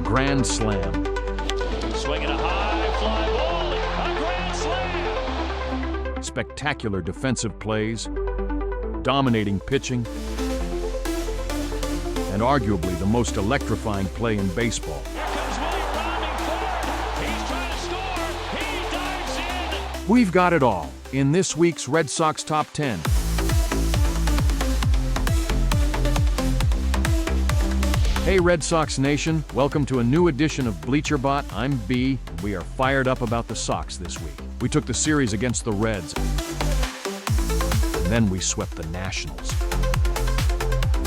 grand slam. Swinging a high fly ball, a grand slam. Spectacular defensive plays, dominating pitching, and arguably the most electrifying play in baseball. Here comes Wilyer rounding third. He's trying to score. He dives in. We've got it all in this week's Red Sox Top 10. Hey Red Sox Nation, welcome to a new edition of Bleacher Bot. I'm B, and we are fired up about the Sox this week. We took the series against the Reds, and then we swept the Nationals.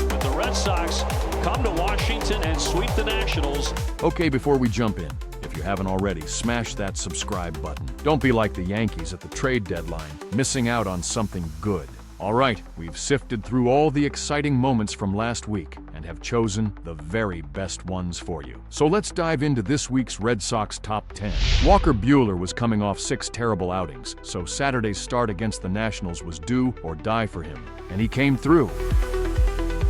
But the Red Sox come to Washington and sweep the Nationals. Okay, before we jump in, if you haven't already, smash that subscribe button. Don't be like the Yankees at the trade deadline, missing out on something good. All right, we've sifted through all the exciting moments from last week and have chosen the very best ones for you. So let's dive into this week's Red Sox Top 10. Walker Buehler was coming off 6 terrible outings, so Saturday's start against the Nationals was do or die for him, and he came through.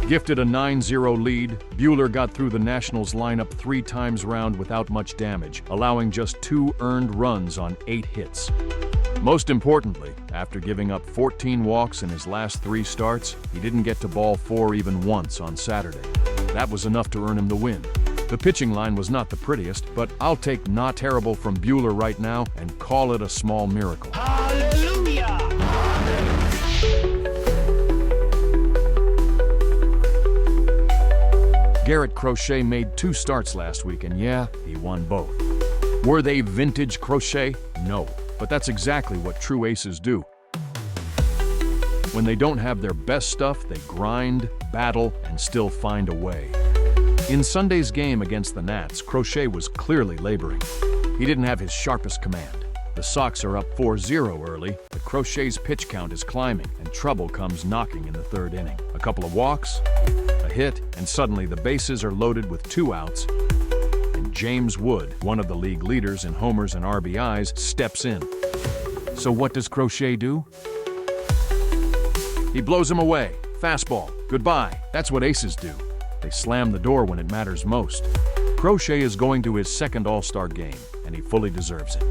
Gifted a 9-0 lead, Buehler got through the Nationals lineup 3 times round without much damage, allowing just 2 earned runs on 8 hits. Most importantly, after giving up 14 walks in his last 3 starts, he didn't get to ball 4 even once on Saturday. That was enough to earn him the win. The pitching line was not the prettiest, but I'll take not terrible from Buehler right now and call it a small miracle. Hallelujah! Garrett Crochet made 2 starts last week, and yeah, he won both. Were they vintage Crochet? No. But that's exactly what true aces do. When they don't have their best stuff, they grind, battle, and still find a way. In Sunday's game against the Nats, Crochet was clearly laboring. He didn't have his sharpest command. The Sox are up 4-0 early, but Crochet's pitch count is climbing, and trouble comes knocking in the 3rd inning. A couple of walks, a hit, and suddenly the bases are loaded with 2 outs. James Wood, one of the league leaders in homers and RBIs, steps in. So what does Crochet do? He blows him away. Fastball. Goodbye. That's what aces do. They slam the door when it matters most. Crochet is going to his 2nd All-Star game, and he fully deserves it.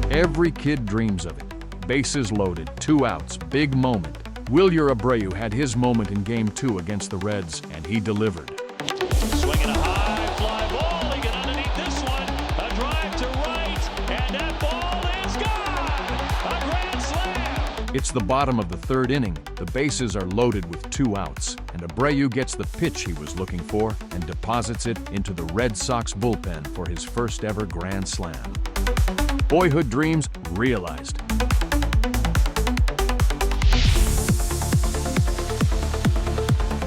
Every kid dreams of it. Bases loaded, 2 outs, big moment. Wilyer Abreu had his moment in Game 2 against the Reds, and he delivered. Swinging a high fly ball, he got underneath this one. A drive to right, and that ball is gone. A grand slam. It's the bottom of the 3rd inning. The bases are loaded with 2 outs, and Abreu gets the pitch he was looking for and deposits it into the Red Sox bullpen for his first ever grand slam. Boyhood dreams realized.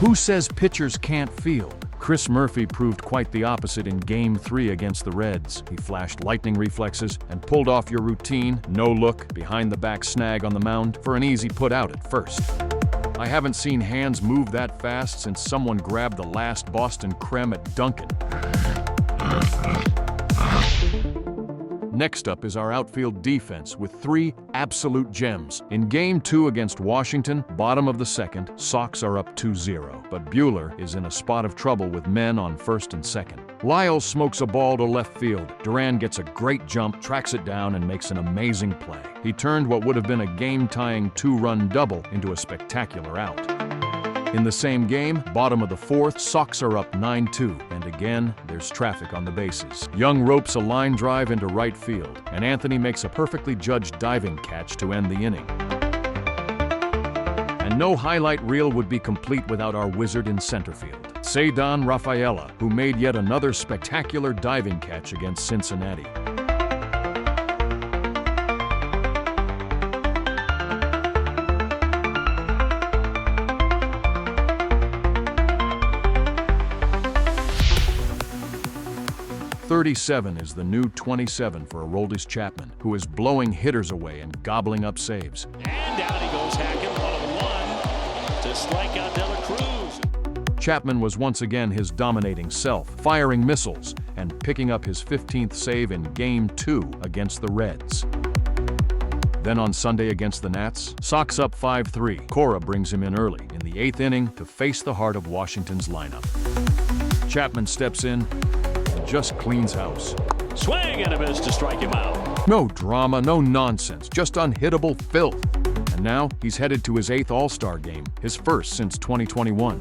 Who says pitchers can't field? Chris Murphy proved quite the opposite in Game 3 against the Reds. He flashed lightning reflexes and pulled off your routine, no-look, behind-the-back snag on the mound for an easy put-out at first. I haven't seen hands move that fast since someone grabbed the last Boston creme at Dunkin'. Next up is our outfield defense with 3 absolute gems. In Game 2 against Washington, bottom of the 2nd, Sox are up 2-0, but Buehler is in a spot of trouble with men on 1st and 2nd. Lyles smokes a ball to left field. Duran gets a great jump, tracks it down, and makes an amazing play. He turned what would have been a game-tying 2-run double into a spectacular out. In the same game, bottom of the 4th, Sox are up 9-2, and again, there's traffic on the bases. Young ropes a line drive into right field, and Anthony makes a perfectly judged diving catch to end the inning. And no highlight reel would be complete without our wizard in center field, Ceddanne Rafaela, who made yet another spectacular diving catch against Cincinnati. .37 is the new 27 for Aroldis Chapman, who is blowing hitters away and gobbling up saves. And down he goes Hackett, 1-1 to strike out De La Cruz. Chapman was once again his dominating self, firing missiles and picking up his 15th save in Game 2 against the Reds. Then on Sunday against the Nats, Sox up 5-3. Cora brings him in early in the 8th inning to face the heart of Washington's lineup. Chapman steps in and just cleans house. Swing and a miss to strike him out. No drama, no nonsense, just unhittable filth. And now he's headed to his 8th All-Star game, his first since 2021.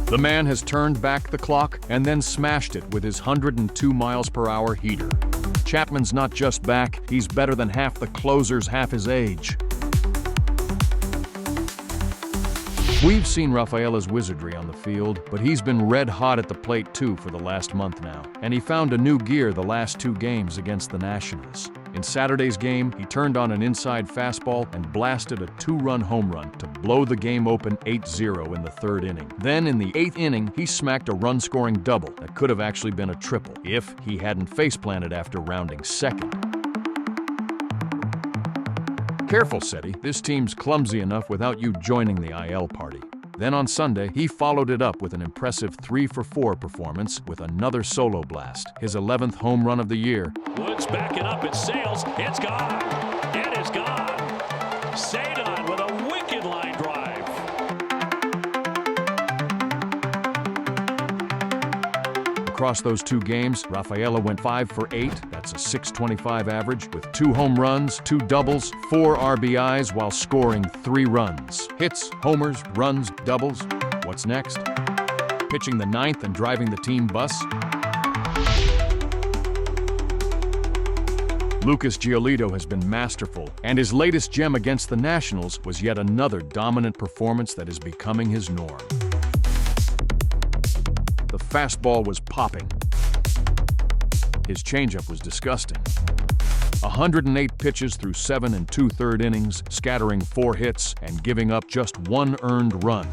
The man has turned back the clock and then smashed it with his 102 miles per hour heater. Chapman's not just back, he's better than half the closers half his age. We've seen Rafaela's wizardry on the field, but he's been red hot at the plate too for the last month now. And he found a new gear the last 2 games against the Nationals. In Saturday's game, he turned on an inside fastball and blasted a 2-run home run to blow the game open 8-0 in the 3rd inning. Then in the 8th inning, he smacked a run-scoring double that could have actually been a triple if he hadn't face-planted after rounding second. Careful, Ceddy. This team's clumsy enough without you joining the IL party. Then on Sunday, he followed it up with an impressive 3-for-4 performance with another solo blast, his 11th home run of the year. Woods backing up, it sails, it's gone. It is gone. Ceddanne with a wicked line drive. Across those 2 games, Rafaela went 5 for 8. That's a .625 average with 2 home runs, 2 doubles, 4 RBIs while scoring 3 runs. Hits, homers, runs, doubles. What's next? Pitching the 9th and driving the team bus? Lucas Giolito has been masterful, and his latest gem against the Nationals was yet another dominant performance that is becoming his norm. The fastball was popping. His changeup was disgusting. 108 pitches through 7 2/3 innings, scattering 4 hits and giving up just 1 earned run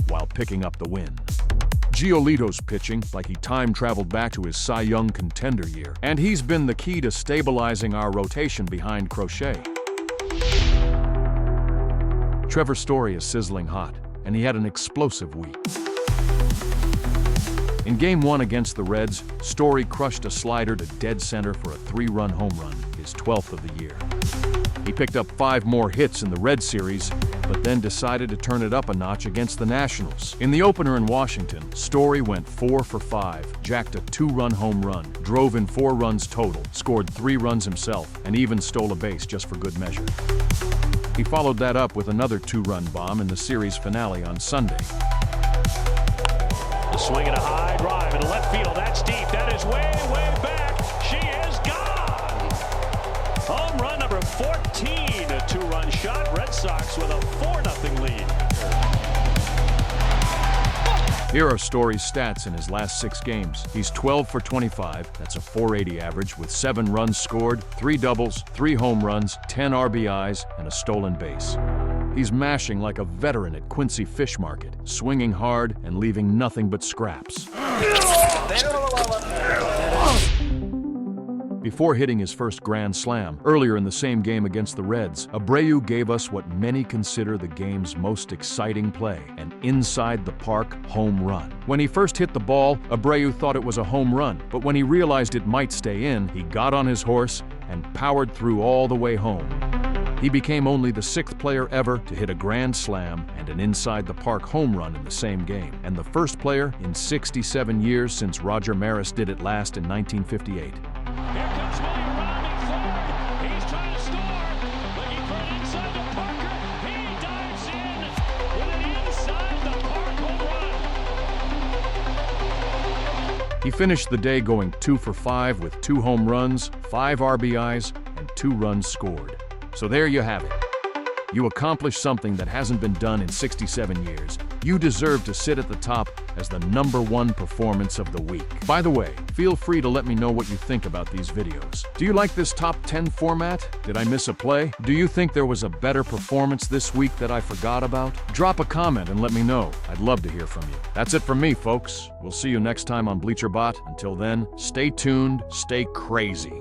while picking up the win. Giolito's pitching like he time-traveled back to his Cy Young contender year, and he's been the key to stabilizing our rotation behind Crochet. Trevor Story is sizzling hot, and he had an explosive week. In Game 1 against the Reds, Story crushed a slider to dead center for a 3-run home run, his 12th of the year. He picked up 5 more hits in the Red Series, but then decided to turn it up a notch against the Nationals. In the opener in Washington, Story went 4 for 5, jacked a 2-run home run, drove in 4 runs total, scored 3 runs himself, and even stole a base just for good measure. He followed that up with another 2-run bomb in the series finale on Sunday. The swing and a high drive into left field. That's deep. That is way, way back. She is gone. Home run number 14. A 2-run shot. Red Sox with a 4-0 lead. Here are Story's stats in his last 6 games. He's 12 for 25. That's a .480 average with 7 runs scored, 3 doubles, 3 home runs, 10 RBIs, and a stolen base. He's mashing like a veteran at Quincy Fish Market, swinging hard and leaving nothing but scraps. Before hitting his first grand slam, earlier in the same game against the Reds, Abreu gave us what many consider the game's most exciting play, an inside-the-park home run. When he first hit the ball, Abreu thought it was a home run, but when he realized it might stay in, he got on his horse and powered through all the way home. He became only the 6th player ever to hit a grand slam and an inside-the-park home run in the same game, and the first player in 67 years since Roger Maris did it last in 1958. Here comes Wilyer rounding third. He's trying to score. Looking for an inside the Parker. He dives in with an inside the park home run. He finished the day going 2 for 5 with 2 home runs, 5 RBIs, and 2 runs scored. So there you have it. You accomplished something that hasn't been done in 67 years. You deserve to sit at the top as the #1 performance of the week. By the way, feel free to let me know what you think about these videos. Do you like this top 10 format? Did I miss a play? Do you think there was a better performance this week that I forgot about? Drop a comment and let me know. I'd love to hear from you. That's it from me, folks. We'll see you next time on Bleacher Bot. Until then, stay tuned, stay crazy.